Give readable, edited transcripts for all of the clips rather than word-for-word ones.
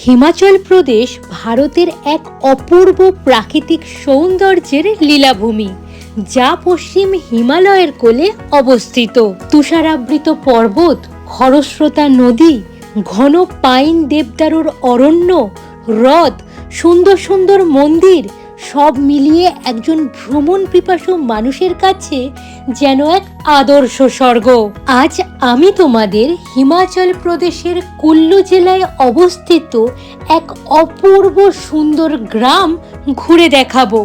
হিমাচল প্রদেশ ভারতের এক অপূর্ব প্রাকৃতিক সৌন্দর্যের লীলাভূমি, যা পশ্চিম হিমালয়ের কোলে অবস্থিত। তুষারাবৃত পর্বত, খরস্রোতা নদী, ঘন পাইন দেবদারুর অরণ্য, হ্রদ, সুন্দর সুন্দর মন্দির, সব মিলিয়ে একজন ভ্রমণ পিপাসু মানুষের কাছে যেন এক আদর্শ স্বর্গ। আজ আমি তোমাদের হিমাচল প্রদেশের কুল্লু জেলায় অবস্থিত এক অপূর্ব সুন্দর গ্রাম ঘুরে দেখাবো,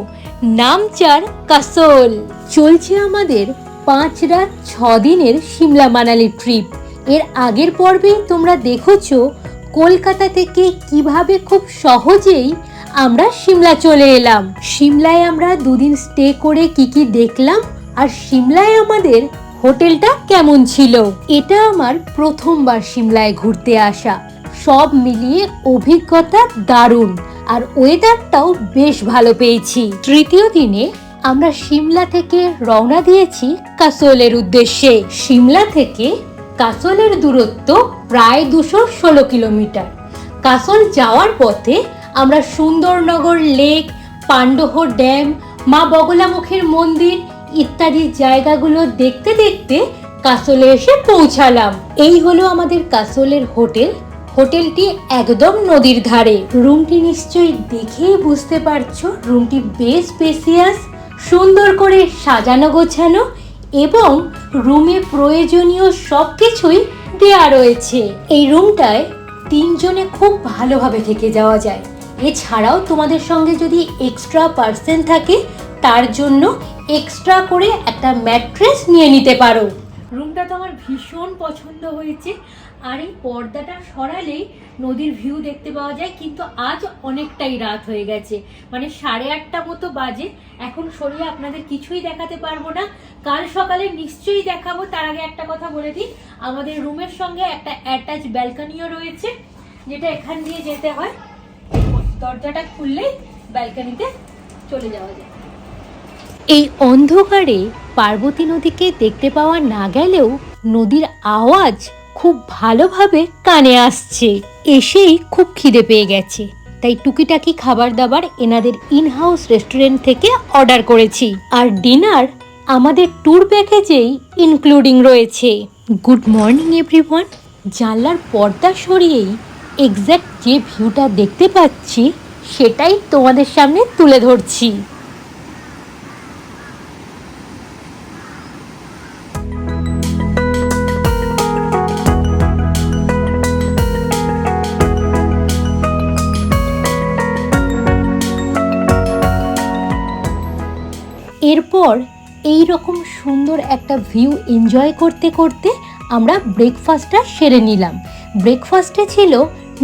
নামচার কাসোল। চলছে আমাদের 5 রাত 6 দিনের সিমলা মানালি ট্রিপ। এর আগের পর্বেই তোমরা দেখেছো কলকাতা থেকে কিভাবে খুব সহজেই আমরা সিমলা চলে এলাম। সিমলায় আমরা 2 দিন স্টে করে কি দেখলাম, আর সিমলায় আমাদের হোটেলটা কেমন ছিল। এটা আমার প্রথমবার সিমলায় ঘুরতে আসা, সব মিলিয়ে অভিজ্ঞতা দারুণ, আর ওয়েদারটাও বেশ ভালো পেয়েছি। তৃতীয় দিনে আমরা সিমলা থেকে রওনা দিয়েছি কাসোলের উদ্দেশ্যে। সিমলা থেকে কাসোলের দূরত্ব প্রায় 216 কিলোমিটার। কাসোল যাওয়ার পথে আমরা সুন্দরনগর লেক, পান্ডহ ড্যাম, মা বগলামুখীর মন্দির ইত্যাদি জায়গাগুলো দেখতে দেখতে কাসোলে এসে পৌঁছালাম। এই হলো আমাদের কাসোলের হোটেল। হোটেলটি একদম নদীর ধারে। রুমটি নিশ্চয়ই দেখেই বুঝতে পারছো, রুমটি বেশ স্পেসিয়াস, সুন্দর করে সাজানো গোছানো, এবং রুমে প্রয়োজনীয় সবকিছুই দেয়া রয়েছে। এই রুমটায় 3 জনে খুব ভালোভাবে থেকে যাওয়া যায়। এছাড়াও তোমাদের সঙ্গে যদি এক্সট্রা পার্সন থাকে, তার জন্য এক্সট্রা করে একটা ম্যাট্রেস নিয়ে নিতে পারো। রুমটা তো আমার ভীষণ পছন্দ হয়েছে, আর এই পর্দাটা সরালেই নদীর ভিউ দেখতে পাওয়া যায়। কিন্তু আজ অনেকটাই রাত হয়ে গেছে, মানে 8:30 মতো বাজে। এখন সরিয়ে আপনাদের কিছুই দেখাতে পারবো না, কাল সকালে নিশ্চয়ই দেখাবো। তার আগে একটা কথা বলে দিই, আমাদের রুমের সঙ্গে একটা অ্যাটাচ ব্যালকনিও রয়েছে, যেটা এখান দিয়ে যেতে হয়। দরজাটা খুললেই ব্যালকনিতে চলে যাওয়া যায়। এই অন্ধকারে পার্বতী নদীকে দেখতে পাওয়া না গেলেও নদীর আওয়াজ খুব ভালোভাবে কানে আসছে। এসেই খুব খিদে পেয়ে গেছে, তাই টুকিটাকি খাবার দাবার এনাদের ইনহাউস রেস্টুরেন্ট থেকে অর্ডার করেছি। আর ডিনার আমাদের ট্যুর প্যাকেজেই ইনক্লুডিং রয়েছে। Good morning everyone. জানলার পর্দা সরিয়েই এক্স্যাক্ট যে ভিউটা দেখতে পাচ্ছি সেটাই তোমাদের সামনে তুলে ধরছি। এরপর এই রকম সুন্দর একটা ভিউ এনজয় করতে করতে আমরা ব্রেকফাস্টটা সেরে নিলাম। ব্রেকফাস্টে ছিল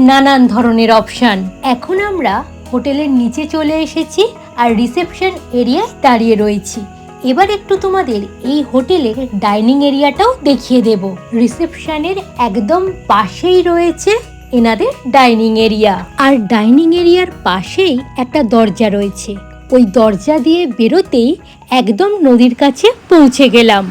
নানান ধরনের অপশান। এখন আমরা হোটেলের নিচে চলে এসেছি আর রিসেপশন এরিয়ায় দাঁড়িয়ে রয়েছি। এবার একটু তোমাদের এই হোটেলের ডাইনিং এরিয়াটাও দেখিয়ে দেব। রিসেপশনের একদম পাশেই রয়েছে এনাদের ডাইনিং এরিয়া, আর ডাইনিং এরিয়ার পাশেই একটা দরজা রয়েছে। ওই দরজা দিয়ে বেরোতেই একদম নদীর কাছে পৌঁছে গেলাম।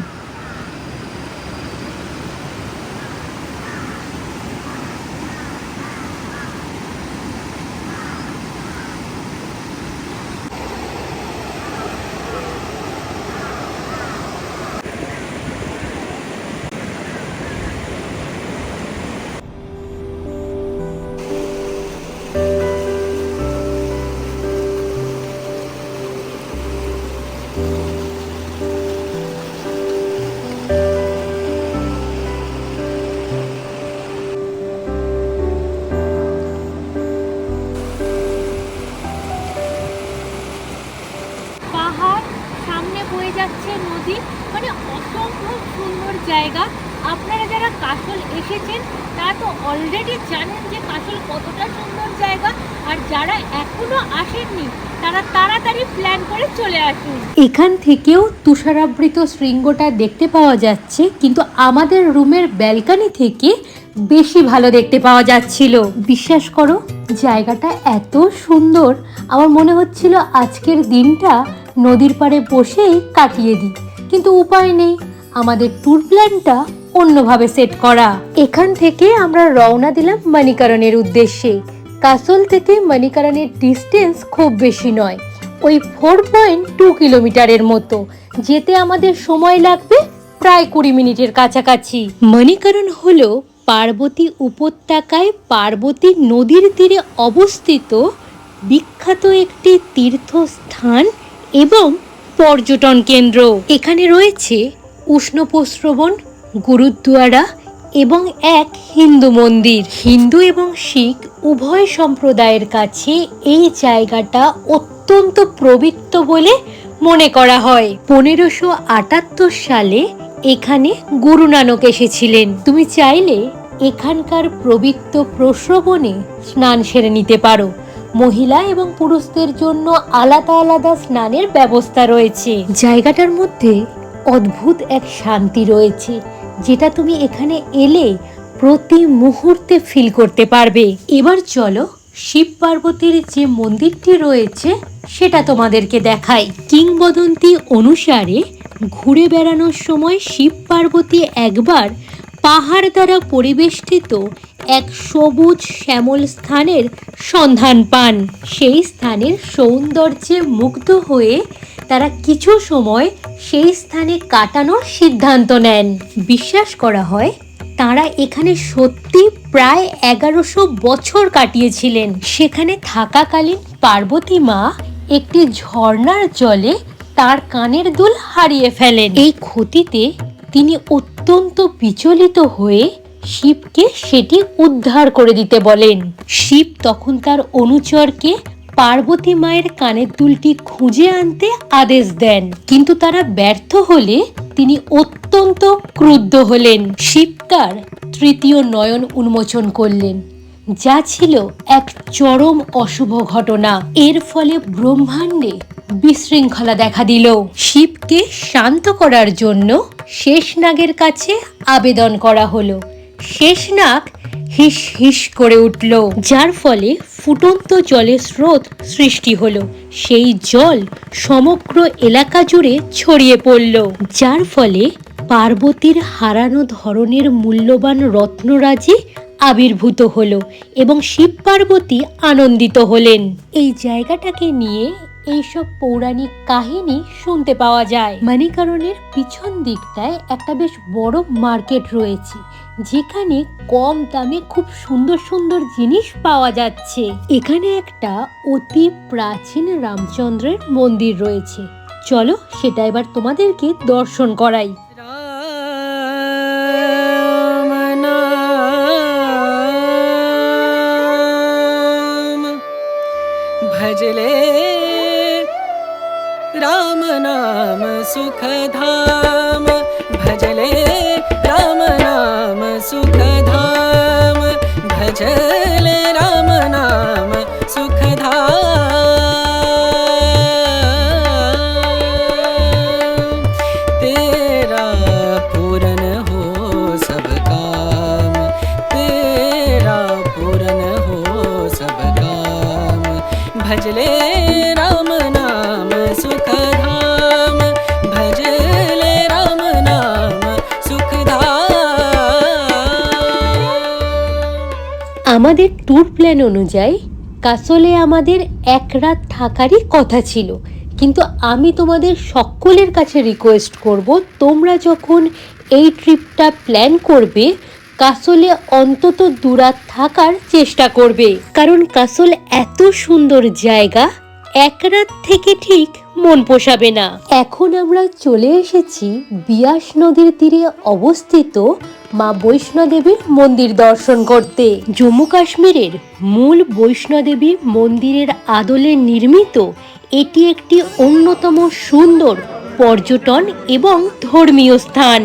যাচ্ছে নদী, মানে অসম্ভব সুন্দর জায়গা। আপনারা যারা কাসোল এসেছেন তারা তো অলরেডি জানেন যে কাসোল কতটা সুন্দর জায়গা, আর যারা এখনো আসেননি তারা তাড়াতাড়ি প্ল্যান করে চলে আসুন। এখান থেকেও তুষারাবৃত শৃঙ্গটা দেখতে পাওয়া যাচ্ছে, কিন্তু আমাদের রুমের ব্যালকনি থেকে বেশি ভালো দেখতে পাওয়া যাচ্ছিল। বিশ্বাস করো, জায়গাটা এত সুন্দর, আমার মনে হচ্ছিল আজকের দিনটা নদীর পাড়ে বসেই কাটিয়ে দিই, কিন্তু উপায় নেই, আমাদের ট্যুর প্ল্যানটা অন্যভাবে সেট করা। এখান থেকে আমরা রওনা দিলাম মণিকরণের উদ্দেশ্যে। কাসল থেকে মণিকরণের ডিস্টেন্স খুব বেশি নয়, ওই 4.2 কিলোমিটারের মতো। যেতে আমাদের সময় লাগবে প্রায় 20 মিনিটের কাছাকাছি। মণিকরণ হলো পার্বতী উপত্যকায় পার্বতী নদীর তীরে অবস্থিত বিখ্যাত একটি তীর্থস্থান এবং পর্যটন কেন্দ্র। এখানে রয়েছে উষ্ণপ্রস্রবণ, গুরুদ্বারা এবং এক হিন্দু মন্দির। হিন্দু এবং শিখ উভয় সম্প্রদায়ের কাছে এই জায়গাটা অত্যন্ত পবিত্র বলে মনে করা হয়। 1578 সালে এখানে গুরু নানক এসেছিলেন। তুমি চাইলে এখানকার পবিত্র প্রস্রবণে স্নান সেরে নিতে পারো। মহিলা এবং পুরুষদের জন্য আলাদা আলাদা স্নানের ব্যবস্থা রয়েছে। জায়গাটার মধ্যে অদ্ভুত এক শান্তি রয়েছে, যেটা তুমি এখানে এলে প্রতি মুহূর্তে ফিল করতে পারবে। এবার চলো শিব পার্বতীর যে মন্দিরটি রয়েছে সেটা তোমাদেরকে দেখাই। কিংবদন্তি অনুসারে ঘুরে বেড়ানোর সময় শিব পার্বতী একবার পাহাড় দ্বারা পরিবেষ্টিত এক সবুজ শ্যামল স্থানের সন্ধান পান। সেই স্থানের সৌন্দর্যে মুগ্ধ হয়ে তারা কিছু সময় সেই স্থানে কাটানোর সিদ্ধান্ত নেন। বিশ্বাস করা হয় তারা এখানে সত্যি প্রায় 1100 বছর কাটিয়েছিলেন। সেখানে থাকাকালীন পার্বতী মা একটি ঝর্ণার জলে তার কানের দুল হারিয়ে ফেলেন। এই ক্ষতিতে তিনি অত্যন্ত বিচলিত হয়ে শিবকে সেটি উদ্ধার করে দিতে বলেন। শিব তখন তার অনুচরকে পার্বতী মায়ের কানের দুলটি খুঁজে আনতে আদেশ দেন, কিন্তু তারা ব্যর্থ হলে তিনি অত্যন্ত ক্রুদ্ধ হলেন। শিব তার তৃতীয় নয়ন উন্মোচন করলেন, যা ছিল এক চরম অশুভ ঘটনা। এর ফলে ব্রহ্মাণ্ডে বিশৃঙ্খলা দেখা দিল। শিবকে শান্ত করার জন্য শেষনাগের কাছে আবেদন করা হলো। শেষনাগ হিস হিস করে উঠল, যার ফলে ফুটন্ত জলের স্রোত সৃষ্টি হলো। সেই জল সমগ্র এলাকা জুড়ে ছড়িয়ে পড়ল, যার ফলে পার্বতীর হারানো ধরনের মূল্যবান রত্নরাজি আবির্ভূত হলো এবং শিব পার্বতী আনন্দিত হলেন। এই জায়গাটাকে নিয়ে এইসব পৌরাণিক কাহিনী শুনতে পাওয়া যায়। মণিকরণের পিছন দিকটায় একটা বেশ বড় মার্কেট রয়েছে, যেখানে কম দামে খুব সুন্দর সুন্দর জিনিস পাওয়া যাচ্ছে। এখানে একটা অতি প্রাচীন রামচন্দ্রের মন্দির রয়েছে। চলো সেটা এবার তোমাদেরকে দর্শন করাই। भजले राम नाम सुख धाम, भजले राम नाम सुख धाम, भजले राम नाम सुख धाम। तेरा पूरन हो सब काम, तेरा पूरन हो सब काम, भजले राम नाम सुख धाम, भजले राम नाम सुख धाम। আমাদের ট্যুর প্ল্যান অনুযায়ী কাসলে আমাদের এক রাত থাকারই কথা ছিল, কিন্তু আমি তোমাদের সকলের কাছে রিকোয়েস্ট করব, তোমরা যখন এই ট্রিপটা প্ল্যান করবে কাসলে অন্তত 2 রাত থাকার চেষ্টা করবে, কারণ কাসল এত সুন্দর জায়গা, 1 রাত থেকে ঠিক মন পোষাবে না। এখন আমরা চলে এসেছি বিয়াস নদীর তীরে অবস্থিত মা বৈষ্ণোদেবীর মন্দির দর্শন করতে। জম্মু কাশ্মীরের মূল বৈষ্ণোদেবী মন্দিরের আদলে নির্মিত এটি একটি অন্যতম সুন্দর পর্যটন এবং ধর্মীয় স্থান।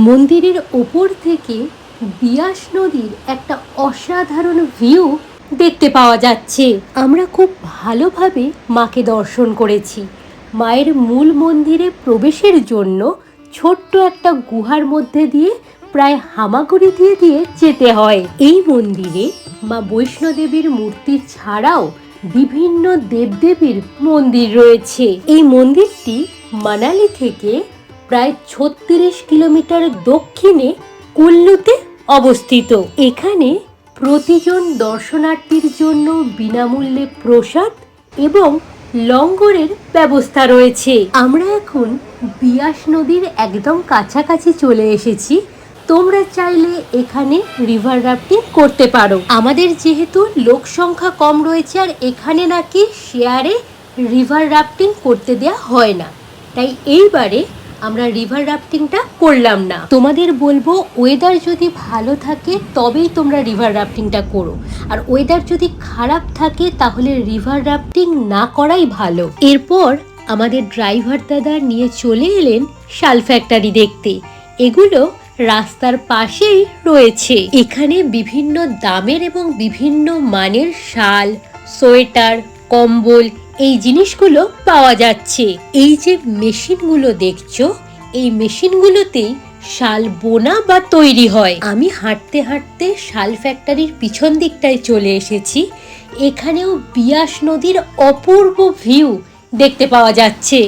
মন্দিরের ওপর থেকে বিয়াস নদীর একটা অসাধারণ ভিউ দেখতে পাওয়া যাচ্ছে। আমরা খুব ভালোভাবে মাকে দর্শন করেছি। মায়ের মূল মন্দিরে প্রবেশের জন্য ছোট্ট একটা গুহার মধ্যে দিয়ে প্রায় হামাগুড়ি দিয়ে দিয়ে যেতে হয়। এই মন্দিরে মা বৈষ্ণোদেবীর মূর্তি ছাড়াও বিভিন্ন দেবদেবীর মন্দির রয়েছে। এই মন্দিরটি মানালি থেকে প্রায় 36 কিলোমিটার দক্ষিণে কুল্লুতে অবস্থিত। এখানে প্রতিজন দর্শনার্থীর জন্য বিনামূল্যে প্রসাদ এবং লঙ্গরের ব্যবস্থা রয়েছে। আমরা এখন বিয়াস নদীর একদম কাছাকাছি চলে এসেছি। তোমরা চাইলে এখানে রিভার রাফটিং করতে পারো। আমাদের যেহেতু লোক সংখ্যা কম রয়েছে আর এখানে নাকি শেয়ারে রিভার রাফটিং করতে দেয়া হয় না, তাই এইবারে আমরা রিভার রাফটিংটা করলাম না। তোমাদের বলবো ওয়েদার যদি ভালো থাকে তবেই তোমরা রিভার রাফটিংটা করো, আর ওয়েদার যদি খারাপ থাকে তাহলে রিভার রাফটিং না করাই ভালো। এরপর আমাদের ড্রাইভার দাদা নিয়ে চলে এলেন শাল ফ্যাক্টরি দেখতে। এগুলো রাস্তার পাশেই রয়েছে। এখানে বিভিন্ন দামের এবং বিভিন্ন মানের শাল, সোয়েটার, কম্বল এই জিনিসগুলো পাওয়া যাচ্ছে। এই যে মেশিনগুলো দেখছো, এই মেশিনগুলোতেই শাল বোনা বা তৈরি হয়। আমি হাঁটতে হাঁটতে শাল ফ্যাক্টরির পিছন দিকটায় চলে এসেছি। এখানেও বিয়াস নদীর অপূর্ব ভিউ দেখতে পাওয়া যাচ্ছে।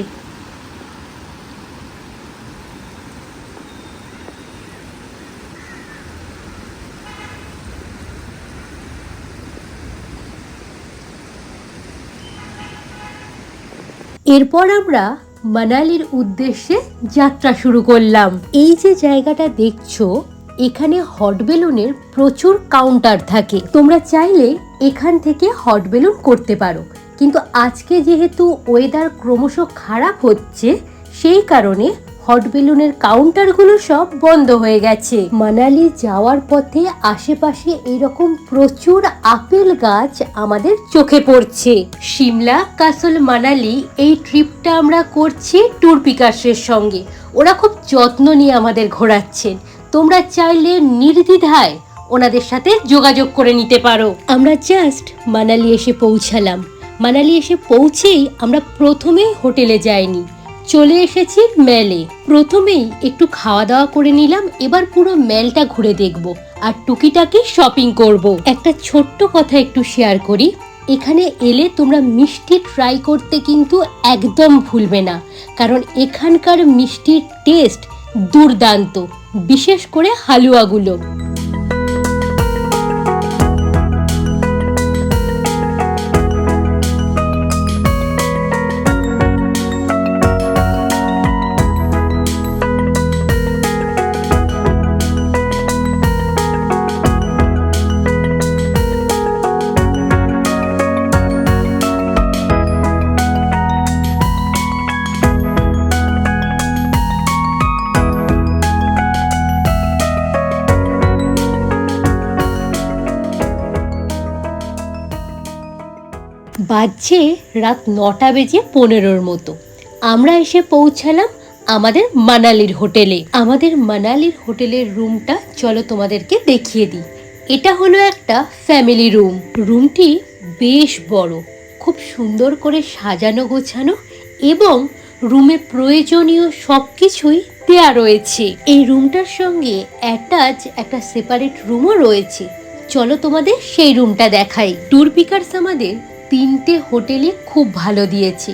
এরপর আমরা মানালির উদ্দেশ্যে যাত্রা শুরু করলাম। এই যে জায়গাটা দেখছো, এখানে হট বেলুনের প্রচুর কাউন্টার থাকে। তোমরা চাইলে এখান থেকে হট বেলুন করতে পারো, কিন্তু আজকে যেহেতু ওয়েদার ক্রমশ খারাপ হচ্ছে সেই কারণে হট বেলুনের কাউন্টারগুলো সব বন্ধ হয়ে গেছে। মানালি যাওয়ার পথে আশেপাশে এরকম প্রচুর আপেল গাছ আমাদের চোখে পড়ছে। সিমলা, কাসল, মানালি এই ট্রিপটা আমরা করছি ট্যুর পিকার্সের সঙ্গে। ওরা খুব যত্ন নিয়ে আমাদের ঘোরাচ্ছেন। তোমরা চাইলে নির্দ্বিধায় ওনাদের সাথে যোগাযোগ করে নিতে পারো। আমরা জাস্ট মানালি এসে পৌঁছালাম। মানালি এসে পৌঁছেই আমরা প্রথমেই হোটেলে যাইনি, চলে এসেছি মেলে। প্রথমেই একটু খাওয়া দাওয়া করে নিলাম। এবার পুরো মেলটা ঘুরে দেখব আর টুকিটাকি শপিং করব। একটা ছোট্ট কথা একটু শেয়ার করি, এখানে এলে তোমরা মিষ্টি ট্রাই করতে কিন্তু একদম ভুলবে না, কারণ এখানকার মিষ্টির টেস্ট দুর্দান্ত, বিশেষ করে হালুয়াগুলো। বাজছে রাত 9টা বেজে 15 মতো। আমরা এসে পৌঁছালাম আমাদের মানালির হোটেলে। আমাদের মানালির হোটেলের রুমটা চলো তোমাদেরকে দেখিয়ে দিই। এটা হলো একটা ফ্যামিলি রুম। রুমটি বেশ বড়, খুব সুন্দর করে সাজানো গোছানো এবং রুমে প্রয়োজনীয় সবকিছুই দেয়া রয়েছে। এই রুমটার সঙ্গে অ্যাটাচ একটা সেপারেট রুমও রয়েছে। চলো তোমাদের সেই রুমটা দেখাই। ট্যুর পিকার্স আমাদের 3টে হোটেলে খুব ভালো দিয়েছে।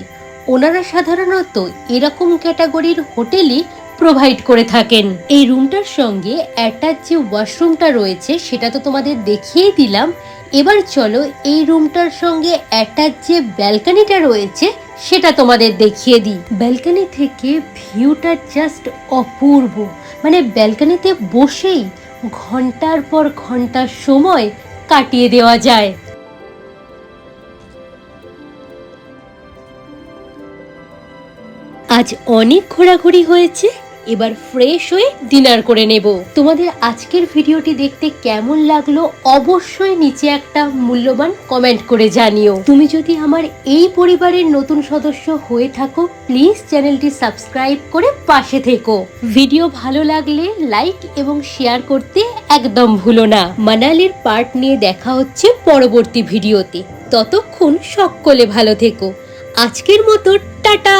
ওনারা সাধারণত এরকম ক্যাটাগরির হোটেলই প্রোভাইড করে থাকেন। এই রুমটার সঙ্গে অ্যাটাচ যে ওয়াশরুমটা রয়েছে সেটা তো তোমাদের দেখিয়েই দিলাম। এবার চলো এই রুমটার সঙ্গে অ্যাটাচ যে ব্যালকনিটা রয়েছে সেটা তোমাদের দেখিয়ে দিই। ব্যালকনি থেকে ভিউটা জাস্ট অপূর্ব, মানে ব্যালকনিতে বসেই ঘন্টার পর ঘন্টা সময় কাটিয়ে দেওয়া যায়। আজ অনেক ঘোরাঘুরি হয়েছে, এবার ফ্রেশ হয়ে ডিনার করে নেব। তোমাদের আজকের ভিডিওটি দেখতে কেমন লাগলো অবশ্যই নিচে একটা মূল্যবান কমেন্ট করে জানিও। তুমি যদি আমার এই পরিবারের নতুন সদস্য হয়ে থাকো প্লিজ চ্যানেলটি সাবস্ক্রাইব করে পাশে থেকো। ভিডিও ভালো লাগলে লাইক এবং শেয়ার করতে একদম ভুলো না। মানালির পার্ট নিয়ে দেখা হচ্ছে পরবর্তী ভিডিওতে। ততক্ষণ সকলে ভালো থেকো। আজকের মতো টাটা।